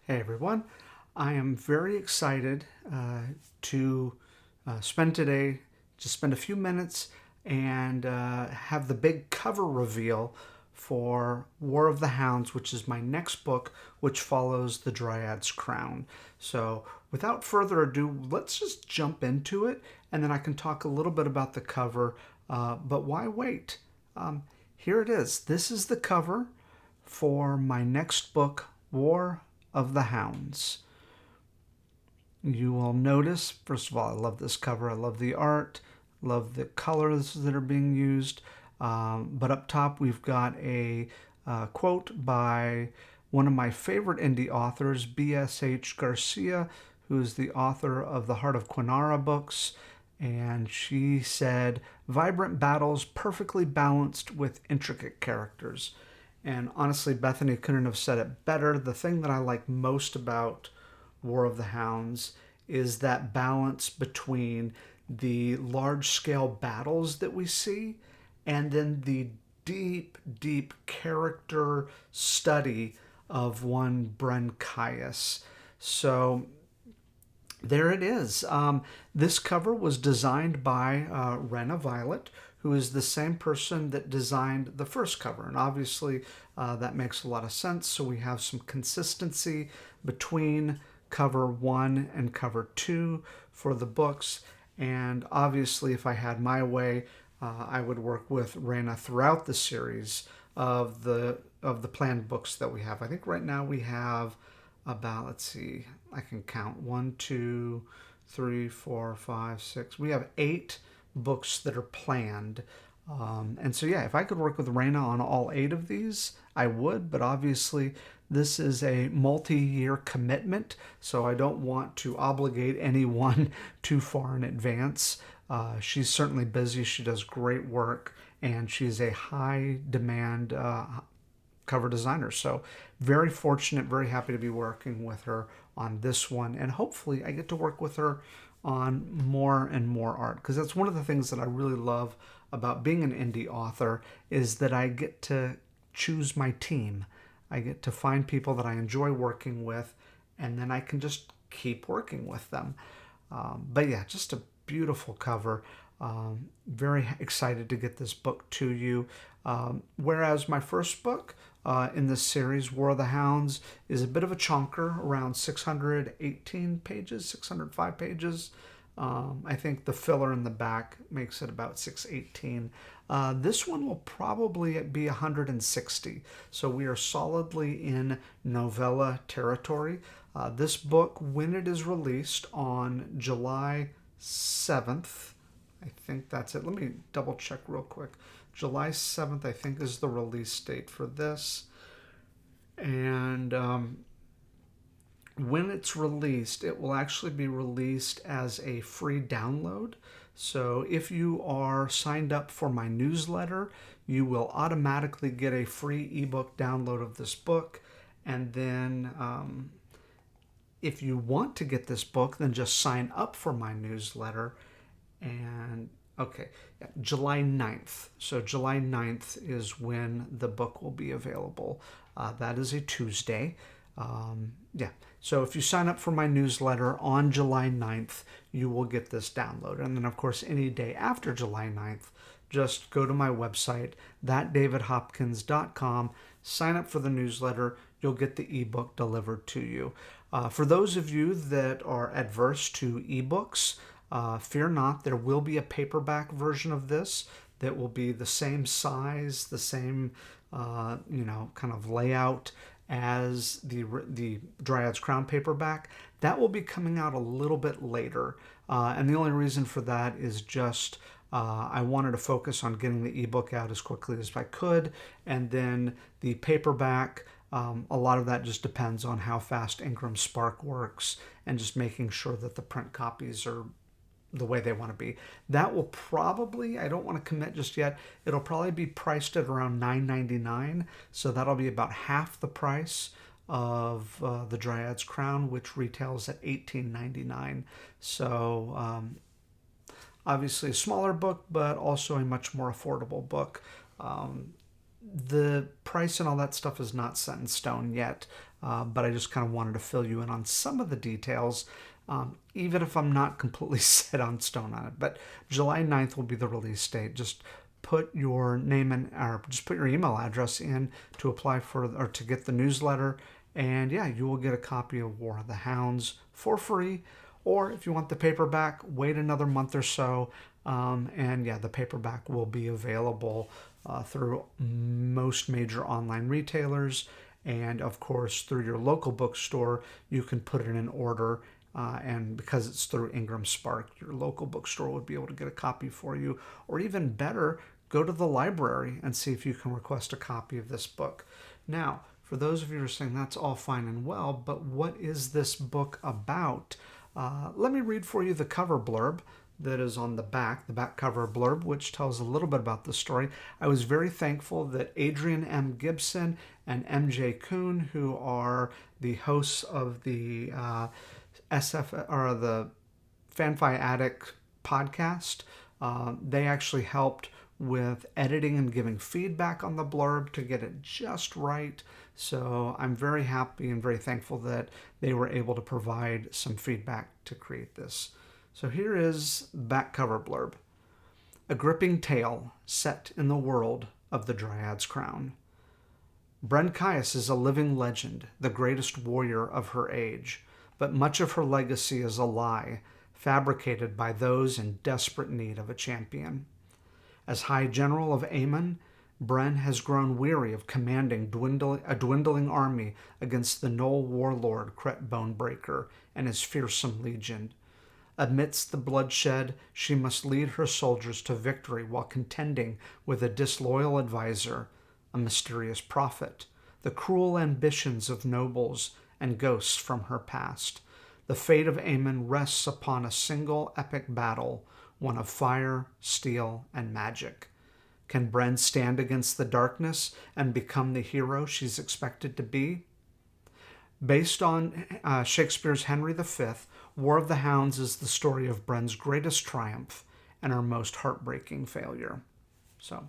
Hey everyone, I am very excited to spend a few minutes and have the big cover reveal for War of the Hounds, which is my next book, which follows the Dryad's Crown. So without further ado, let's just jump into it, and then I can talk a little bit about the cover. But why wait? Here it is. This is the cover for my next book, War of the Hounds. You will notice, first of all, I love this cover. I love the art, love the colors that are being used. But up top, we've got a quote by one of my favorite indie authors, B.S.H. Garcia, who is the author of the Heart of Quinara books. And she said, "Vibrant battles perfectly balanced with intricate characters." And honestly, Bethany couldn't have said it better. The thing that I like most about War of the Hounds is that balance between the large-scale battles that we see and then the deep, deep character study of one Bren Caius. So there it is. This cover was designed by Rena Violet, who is the same person that designed the first cover. And obviously that makes a lot of sense. So we have some consistency between cover 1 and cover 2 for the books. And obviously, if I had my way, I would work with Rena throughout the series of the planned books that we have. I think right now we have about, let's see, I can count 1, 2, 3, 4, 5, 6. We have 8 books that are planned. And so, yeah, if I could work with Rena on all 8 of these, I would. But obviously, this is a multi-year commitment, so I don't want to obligate anyone too far in advance. She's certainly busy. She does great work, and she's a high-demand cover designer. So very fortunate, very happy to be working with her on this one. And hopefully I get to work with her on more and more art, because that's one of the things that I really love about being an indie author, is that I get to choose my team. I get to find people that I enjoy working with, and then I can just keep working with them. But yeah, just a beautiful cover. Very excited to get this book to you. Whereas my first book in this series, War of the Hounds, is a bit of a chonker, around 618 pages, 605 pages. I think the filler in the back makes it about 618. This one will probably be 160. So we are solidly in novella territory. This book, when it is released on July 7th, I think that's it. Let me double check real quick. July 7th, I think, is the release date for this. And when it's released, it will actually be released as a free download. So if you are signed up for my newsletter, you will automatically get a free ebook download of this book. And then if you want to get this book, then just sign up for my newsletter. And okay, yeah, July 9th. So July 9th is when the book will be available. That is a Tuesday. Yeah, so if you sign up for my newsletter on July 9th, you will get this download. And then, of course, any day after July 9th, just go to my website, thatdavidhopkins.com, sign up for the newsletter. You'll get the ebook delivered to you. For those of you that are adverse to ebooks, fear not, there will be a paperback version of this that will be the same size, the same, kind of layout as the Dryad's Crown paperback. That will be coming out a little bit later. And the only reason for that is just I wanted to focus on getting the ebook out as quickly as I could. And then the paperback, a lot of that just depends on how fast Ingram Spark works and just making sure that the print copies are the way they want to be. That will probably, I don't want to commit just yet, it'll probably be priced at around $9.99, so that'll be about half the price of the Dryad's Crown, which retails at $18.99. So obviously a smaller book, but also a much more affordable book. The price and all that stuff is not set in stone yet. but I just kind of wanted to fill you in on some of the details, even if I'm not completely set on stone on it. But July 9th will be the release date. Just put your name in, or just put your email address in to apply for or to get the newsletter, and yeah, you will get a copy of War of the Hounds for free. Or if you want the paperback, wait another month or so, and yeah, the paperback will be available through most major online retailers, and of course through your local bookstore. You can put it in an order, and because it's through Ingram Spark, your local bookstore would be able to get a copy for you. Or even better, go to the library and see if you can request a copy of this book. Now, for those of you who are saying that's all fine and well, but what is this book about? Let me read for you the cover blurb that is on the back cover blurb, which tells a little bit about the story. I was very thankful that Adrian M. Gibson and MJ Kuhn, who are the hosts of the the Fanfi Addict podcast, they actually helped with editing and giving feedback on the blurb to get it just right. So I'm very happy and very thankful that they were able to provide some feedback to create this. So here is back cover blurb. A gripping tale set in the world of the Dryad's crown. Bren Caius is a living legend, the greatest warrior of her age, but much of her legacy is a lie, fabricated by those in desperate need of a champion. As High General of Amon, Bren has grown weary of commanding a dwindling army against the gnoll warlord Kret Bonebreaker and his fearsome legion. Amidst the bloodshed, she must lead her soldiers to victory while contending with a disloyal advisor, a mysterious prophet, the cruel ambitions of nobles, and ghosts from her past. The fate of Amon rests upon a single epic battle, one of fire, steel, and magic. Can Bren stand against the darkness and become the hero she's expected to be? Based on Shakespeare's Henry V, War of the Hounds is the story of Bren's greatest triumph and her most heartbreaking failure. So,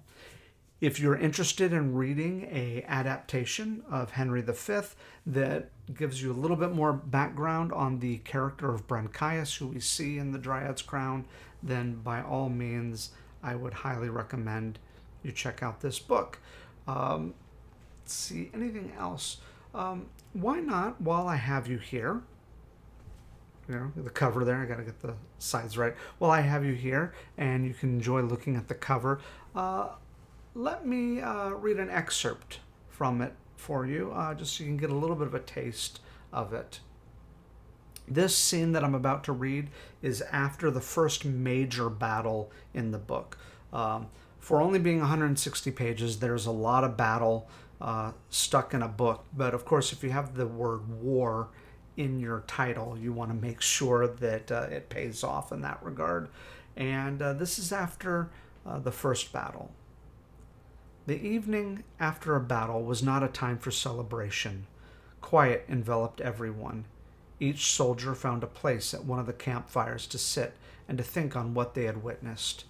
if you're interested in reading an adaptation of Henry V that gives you a little bit more background on the character of Bren Caius, who we see in the Dryad's Crown, then by all means, I would highly recommend you check out this book. Let's see, anything else? Why not, while I have you here, the cover there, I got to get the sides right. While I have you here, and you can enjoy looking at the cover, let me read an excerpt from it for you, just so you can get a little bit of a taste of it. This scene that I'm about to read is after the first major battle in the book. For only being 160 pages, there's a lot of battle stuck in a book. But of course, if you have the word war in your title, you want to make sure that it pays off in that regard. And this is after the first battle. The evening after a battle was not a time for celebration. Quiet enveloped everyone. Each soldier found a place at one of the campfires to sit and to think on what they had witnessed.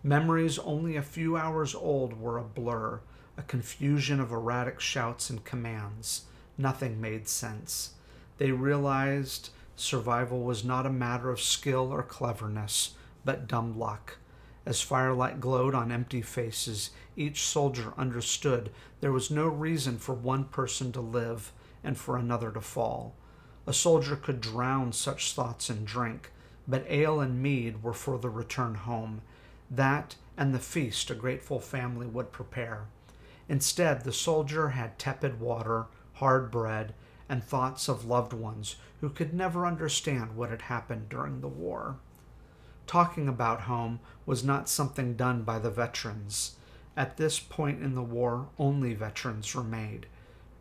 Memories only a few hours old were a blur, a confusion of erratic shouts and commands. Nothing made sense. They realized survival was not a matter of skill or cleverness, but dumb luck. As firelight glowed on empty faces, each soldier understood there was no reason for one person to live and for another to fall. A soldier could drown such thoughts in drink, but ale and mead were for the return home. That and the feast a grateful family would prepare. Instead, the soldier had tepid water, hard bread, and thoughts of loved ones who could never understand what had happened during the war. Talking about home was not something done by the veterans. At this point in the war, only veterans remained.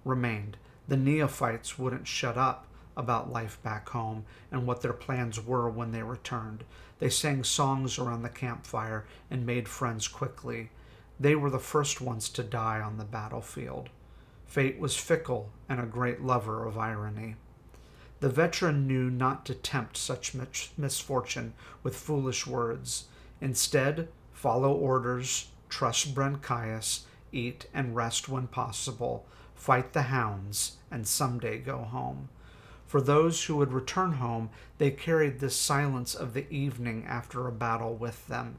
The neophytes wouldn't shut up about life back home and what their plans were when they returned. They sang songs around the campfire and made friends quickly. They were the first ones to die on the battlefield. Fate was fickle and a great lover of irony. The veteran knew not to tempt such misfortune with foolish words. Instead, follow orders, trust Bren Caius, eat and rest when possible, fight the Hounds, and someday go home. For those who would return home, they carried this silence of the evening after a battle with them.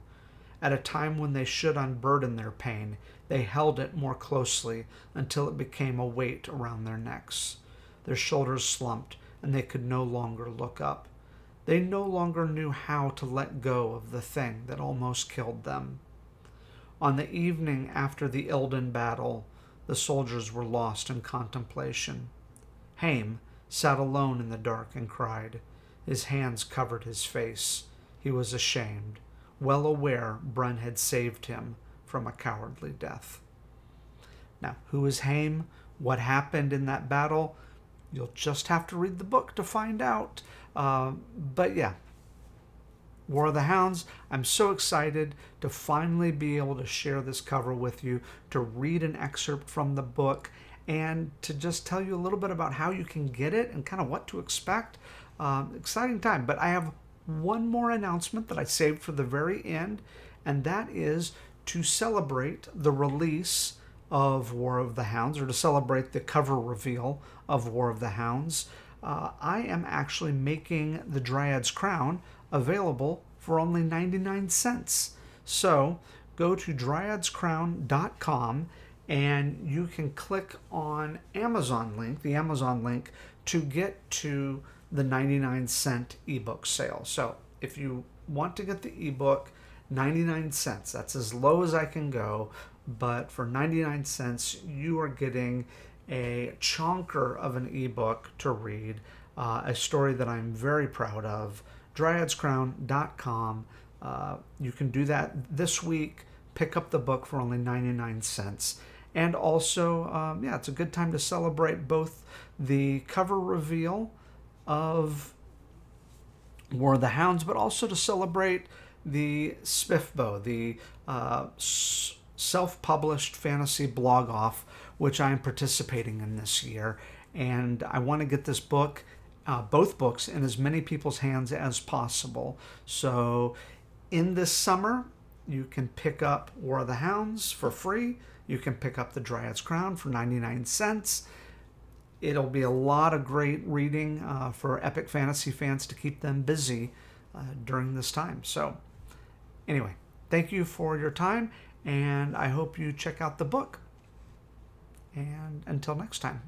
At a time when they should unburden their pain, they held it more closely until it became a weight around their necks. Their shoulders slumped, and they could no longer look up. They no longer knew how to let go of the thing that almost killed them. On the evening after the Ilden battle, the soldiers were lost in contemplation. Haim sat alone in the dark and cried. His hands covered his face. He was ashamed, well aware Bren had saved him from a cowardly death. Now, who is Haim? What happened in that battle? You'll just have to read the book to find out. But yeah, War of the Hounds, I'm so excited to finally be able to share this cover with you, to read an excerpt from the book, and to just tell you a little bit about how you can get it and kind of what to expect. Exciting time. But I have one more announcement that I saved for the very end, and that is to celebrate the release of War of the Hounds, or to celebrate the cover reveal of War of the Hounds. I am actually making the DRYAD'S crown available for only 99 cents. So go to dryadscrown.com and you can click on Amazon link, the Amazon link, to get to the 99-cent ebook sale. So if you want to get the ebook, 99 cents, that's as low as I can go, but for 99 cents you are getting a chonker of an ebook to read, a story that I'm very proud of. dryadscrown.com. You can do that this week. Pick up the book for only 99 cents. And also, it's a good time to celebrate both the cover reveal of War of the Hounds, but also to celebrate the SPIFBO, the self-published fantasy blog off, which I am participating in this year. And I want to get this book, both books, in as many people's hands as possible. So in this summer, you can pick up War of the Hounds for free. You can pick up the DRYAD'S Crown for 99 cents. It'll be a lot of great reading for epic fantasy fans to keep them busy during this time. So anyway, thank you for your time, and I hope you check out the book. And until next time.